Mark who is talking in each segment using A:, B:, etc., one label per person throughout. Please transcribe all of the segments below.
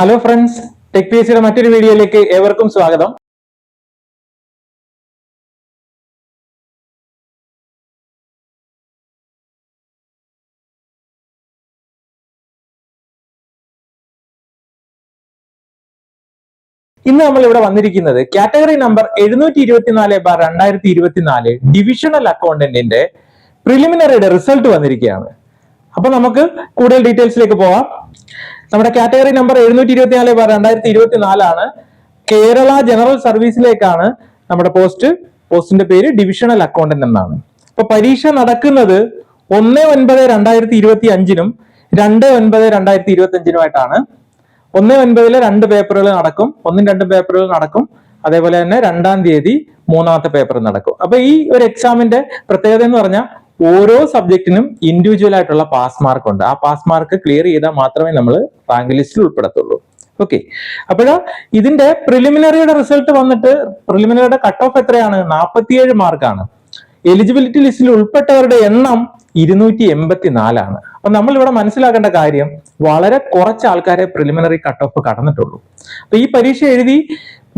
A: Hello friends, tech P S സിയുടെ മറ്റൊരു വീഡിയോയിലേക്ക് ഏവർക്കും സ്വാഗതം. ഇന്ന് നമ്മൾ ഇവിടെ വന്നിരിക്കുന്നത് കാറ്റഗറി നമ്പർ 724/2024 ഡിവിഷണൽ അക്കൗണ്ടന്റിന്റെ പ്രിലിമിനറിയുടെ റിസൾട്ട് വന്നിരിക്കുകയാണ്. അപ്പൊ നമുക്ക് കൂടുതൽ ഡീറ്റെയിൽസിലേക്ക് പോവാം. നമ്മുടെ കാറ്റഗറി നമ്പർ 724/2024 ആണ്. കേരള ജനറൽ സർവീസിലേക്കാണ് നമ്മുടെ പോസ്റ്റിന്റെ പേര് ഡിവിഷണൽ അക്കൗണ്ടന്റ് എന്നാണ്. അപ്പൊ പരീക്ഷ നടക്കുന്നത് 1/9/2025 2/9/2025 1/9 രണ്ട് പേപ്പറുകൾ നടക്കും. 1-2 പേപ്പറുകൾ നടക്കും. അതേപോലെ തന്നെ 2-ാം തീയതി 3-ാമത്തെ പേപ്പർ നടക്കും. അപ്പൊ ഈ ഒരു എക്സാമിന്റെ പ്രത്യേകത എന്ന് പറഞ്ഞാൽ ഓരോ സബ്ജക്റ്റിനും ഇൻഡിവിജ്വൽ ആയിട്ടുള്ള പാസ് മാർക്ക് ഉണ്ട്. ആ പാസ് മാർക്ക് ക്ലിയർ ചെയ്താൽ മാത്രമേ നമ്മൾ റാങ്ക് ലിസ്റ്റിൽ ഉൾപ്പെടുത്തുള്ളൂ. ഓക്കെ, അപ്പോഴ ഇതിന്റെ പ്രിലിമിനറിയുടെ റിസൾട്ട് വന്നിട്ട് പ്രിലിമിനറിയുടെ കട്ട് ഓഫ് എത്രയാണ്? 47 മാർക്കാണ്. എലിജിബിലിറ്റി ലിസ്റ്റിൽ ഉൾപ്പെട്ടവരുടെ എണ്ണം 284 അപ്പൊ നമ്മൾ ഇവിടെ മനസ്സിലാക്കേണ്ട കാര്യം, വളരെ കുറച്ച് ആൾക്കാരെ പ്രിലിമിനറി കട്ട് ഓഫ് കടന്നിട്ടുള്ളൂ. അപ്പൊ ഈ പരീക്ഷ എഴുതി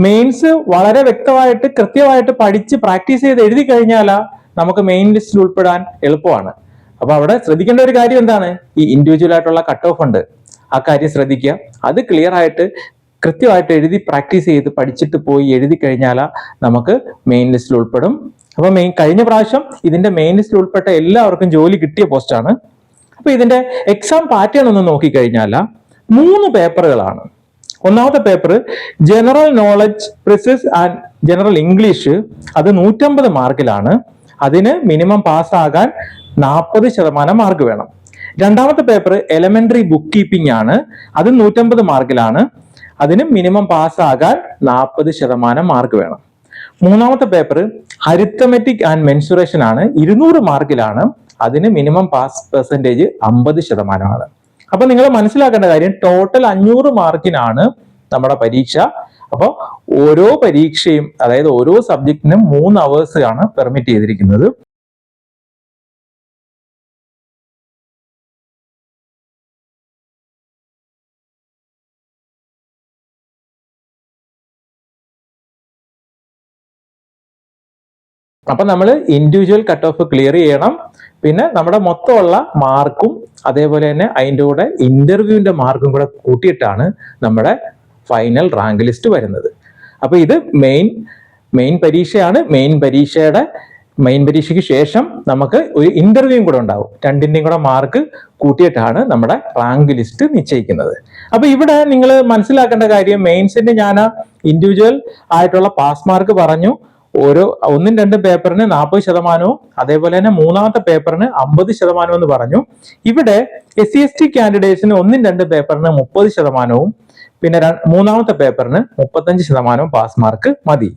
A: മെയിൻസ് വളരെ വ്യക്തമായിട്ട് കൃത്യമായിട്ട് പഠിച്ച് പ്രാക്ടീസ് ചെയ്ത് എഴുതി കഴിഞ്ഞാൽ നമുക്ക് മെയിൻ ലിസ്റ്റിൽ ഉൾപ്പെടാൻ എളുപ്പമാണ്. അപ്പൊ അവിടെ ശ്രദ്ധിക്കേണ്ട ഒരു കാര്യം എന്താണ്? ഈ ഇൻഡിവിജ്വൽ ആയിട്ടുള്ള കട്ട് ഓഫ് ഉണ്ട്, ആ കാര്യം ശ്രദ്ധിക്കുക. അത് ക്ലിയർ ആയിട്ട് കൃത്യമായിട്ട് എഴുതി പ്രാക്ടീസ് ചെയ്ത് പഠിച്ചിട്ട് പോയി എഴുതി കഴിഞ്ഞാൽ നമുക്ക് മെയിൻ ലിസ്റ്റിൽ ഉൾപ്പെടും. അപ്പൊ കഴിഞ്ഞ പ്രാവശ്യം ഇതിന്റെ മെയിൻ ലിസ്റ്റിൽ ഉൾപ്പെട്ട എല്ലാവർക്കും ജോലി കിട്ടിയ പോസ്റ്റാണ്. അപ്പൊ ഇതിന്റെ എക്സാം പാറ്റേൺ ഒന്ന് നോക്കിക്കഴിഞ്ഞാൽ 3 പേപ്പറുകളാണ്. ഒന്നാമത്തെ paper general knowledge precis and general English, അത് 150 മാർക്കിലാണ്. അതിന് മിനിമം പാസ്സാകാൻ 40% മാർക്ക് വേണം. രണ്ടാമത്തെ പേപ്പർ എലമെന്ററി ബുക്ക് കീപ്പിംഗ് ആണ്, അത് 150 മാർക്കിലാണ്. അതിന് മിനിമം പാസ്സാകാൻ 40% മാർക്ക് വേണം. മൂന്നാമത്തെ പേപ്പർ അരിത്തമെറ്റിക് ആൻഡ് മെൻസുറേഷൻ ആണ്, 200 മാർക്കിലാണ്. അതിന് മിനിമം പാസ് പെർസെൻറ്റേജ് 50%. അപ്പൊ നിങ്ങൾ മനസ്സിലാക്കേണ്ട കാര്യം, ടോട്ടൽ 500 മാർക്കിനാണ് നമ്മുടെ പരീക്ഷ. അപ്പോൾ ഓരോ പരീക്ഷയും, അതായത് ഓരോ സബ്ജക്റ്റിനും 3 hours ആണ് പെർമിറ്റ് ചെയ്തിരിക്കുന്നത്. അപ്പൊ നമ്മൾ ഇൻഡിവിജ്വൽ കട്ട് ഓഫ് ക്ലിയർ ചെയ്യണം. പിന്നെ നമ്മുടെ മൊത്തമുള്ള മാർക്കും അതേപോലെ തന്നെ അതിൻ്റെ കൂടെ ഇന്റർവ്യൂവിന്റെ മാർക്കും കൂടെ കൂട്ടിയിട്ടാണ് നമ്മുടെ ഫൈനൽ റാങ്ക് ലിസ്റ്റ് വരുന്നത്. അപ്പൊ ഇത് മെയിൻ പരീക്ഷയാണ്. മെയിൻ പരീക്ഷയ്ക്ക് ശേഷം നമുക്ക് ഒരു ഇന്റർവ്യൂവും കൂടെ ഉണ്ടാവും. രണ്ടിന്റെയും കൂടെ മാർക്ക് കൂട്ടിയിട്ടാണ് നമ്മുടെ റാങ്ക് ലിസ്റ്റ് നിശ്ചയിക്കുന്നത്. അപ്പൊ ഇവിടെ നിങ്ങൾ മനസ്സിലാക്കേണ്ട കാര്യം, മെയിൻസിന്റെ ഞാൻ ഇൻഡിവിജ്വൽ ആയിട്ടുള്ള പാസ് മാർക്ക് പറഞ്ഞു. ഓരോ 1-2 പേപ്പറിന് 40%, അതേപോലെ തന്നെ 3-ാമത്തെ പേപ്പറിന് 50% എന്ന് പറഞ്ഞു. ഇവിടെ SC/ST കാൻഡിഡേറ്റ്സിന് 1-2 പേപ്പറിന് 30%, പിന്നെ 3-ാമത്തെ പേപ്പറിന് 35% പാസ് മാർക്ക് മതി.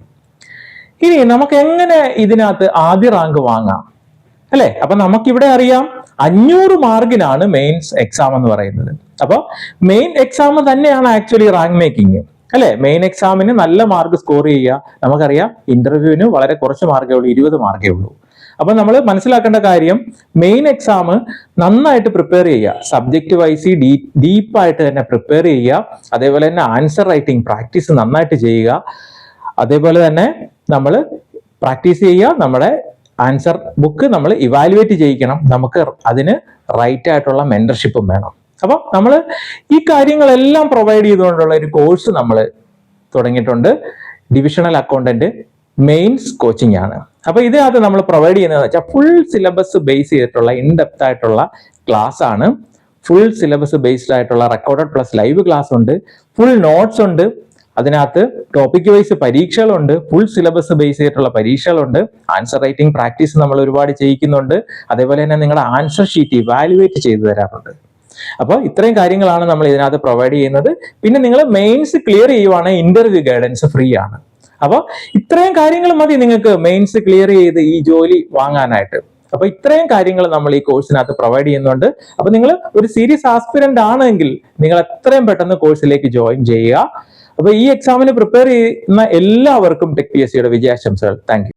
A: ഇനി നമുക്ക് എങ്ങനെ ഇതിനകത്ത് ആദ്യ റാങ്ക് വാങ്ങാം അല്ലെ? അപ്പൊ നമുക്കിവിടെ അറിയാം 500 മാർക്കിനാണ് മെയിൻസ് എക്സാം എന്ന് പറയുന്നത്. അപ്പൊ മെയിൻ എക്സാം തന്നെയാണ് ആക്ച്വലി റാങ്ക് മേക്കിംഗ് അല്ലെ? മെയിൻ എക്സാമിന് നല്ല മാർക്ക് സ്കോർ ചെയ്യുക. നമുക്കറിയാം ഇന്റർവ്യൂവിന് വളരെ കുറച്ച് മാർക്കേ ഉള്ളൂ, 20 മാർക്കേ ഉള്ളൂ. അപ്പൊ നമ്മൾ മനസ്സിലാക്കേണ്ട കാര്യം, മെയിൻ എക്സാം നന്നായിട്ട് പ്രിപ്പയർ ചെയ്യുക. സബ്ജക്റ്റ് വൈസ് ഡീപ്പായിട്ട് തന്നെ പ്രിപ്പയർ ചെയ്യുക. അതേപോലെ തന്നെ ആൻസർ റൈറ്റിംഗ് പ്രാക്ടീസ് നന്നായിട്ട് ചെയ്യുക. അതേപോലെ തന്നെ നമ്മൾ പ്രാക്ടീസ് ചെയ്യുക. നമ്മുടെ ആൻസർ ബുക്ക് നമ്മൾ ഇവാലുവേറ്റ് ചെയ്യിക്കണം. നമുക്ക് അതിന് റൈറ്റ് ആയിട്ടുള്ള മെന്റർഷിപ്പും വേണം. അപ്പൊ നമ്മൾ ഈ കാര്യങ്ങളെല്ലാം പ്രൊവൈഡ് ചെയ്തുകൊണ്ടുള്ള ഒരു കോഴ്സ് നമ്മൾ തുടങ്ങിയിട്ടുണ്ട്. ഡിവിഷണൽ അക്കൗണ്ടന്റ് മെയിൻസ് കോച്ചിങ് ആണ്. അപ്പൊ ഇതിനകത്ത് നമ്മൾ പ്രൊവൈഡ് ചെയ്യുന്നതെന്ന് വെച്ചാൽ ഫുൾ സിലബസ് ബേസ് ചെയ്തിട്ടുള്ള ഇൻഡെപ്ത് ആയിട്ടുള്ള ക്ലാസ് ആണ്. ഫുൾ സിലബസ് ബേസ്ഡ് ആയിട്ടുള്ള റെക്കോർഡഡ് പ്ലസ് ലൈവ് ക്ലാസ് ഉണ്ട്. ഫുൾ നോട്ട്സ് ഉണ്ട്. അതിനകത്ത് ടോപ്പിക് വൈസ് പരീക്ഷകളുണ്ട്. ഫുൾ സിലബസ് ബേസ് ചെയ്തിട്ടുള്ള പരീക്ഷകളുണ്ട്. ആൻസർ റൈറ്റിംഗ് പ്രാക്ടീസ് നമ്മൾ ഒരുപാട് ചെയ്യിക്കുന്നുണ്ട്. അതേപോലെ തന്നെ നിങ്ങളുടെ ആൻസർ ഷീറ്റ് ഇവാലുവേറ്റ് ചെയ്തു തരാറുണ്ട്. അപ്പോൾ ഇത്രയും കാര്യങ്ങളാണ് നമ്മൾ ഇതിനകത്ത് പ്രൊവൈഡ് ചെയ്യുന്നത്. പിന്നെ നിങ്ങൾ മെയിൻസ് ക്ലിയർ ചെയ്യുവാണെങ്കിൽ ഇന്റർവ്യൂ ഗൈഡൻസ് ഫ്രീ ആണ്. അപ്പോൾ ഇത്രയും കാര്യങ്ങൾ മതി നിങ്ങൾക്ക് മെയിൻസ് ക്ലിയർ ചെയ്ത് ഈ ജോലി വാങ്ങാനായിട്ട്. അപ്പൊ ഇത്രയും കാര്യങ്ങൾ നമ്മൾ ഈ കോഴ്സിനകത്ത് പ്രൊവൈഡ് ചെയ്യുന്നുണ്ട്. അപ്പൊ നിങ്ങൾ ഒരു സീരിയസ് ആസ്പിരന്റ് ആണെങ്കിൽ നിങ്ങൾ എത്രയും പെട്ടെന്ന് കോഴ്സിലേക്ക് ജോയിൻ ചെയ്യുക. അപ്പൊ ഈ എക്സാമിന് പ്രിപ്പയർ ചെയ്യുന്ന എല്ലാവർക്കും ടെക് PSCയുടെ വിജയാശംസകൾ. Thank U.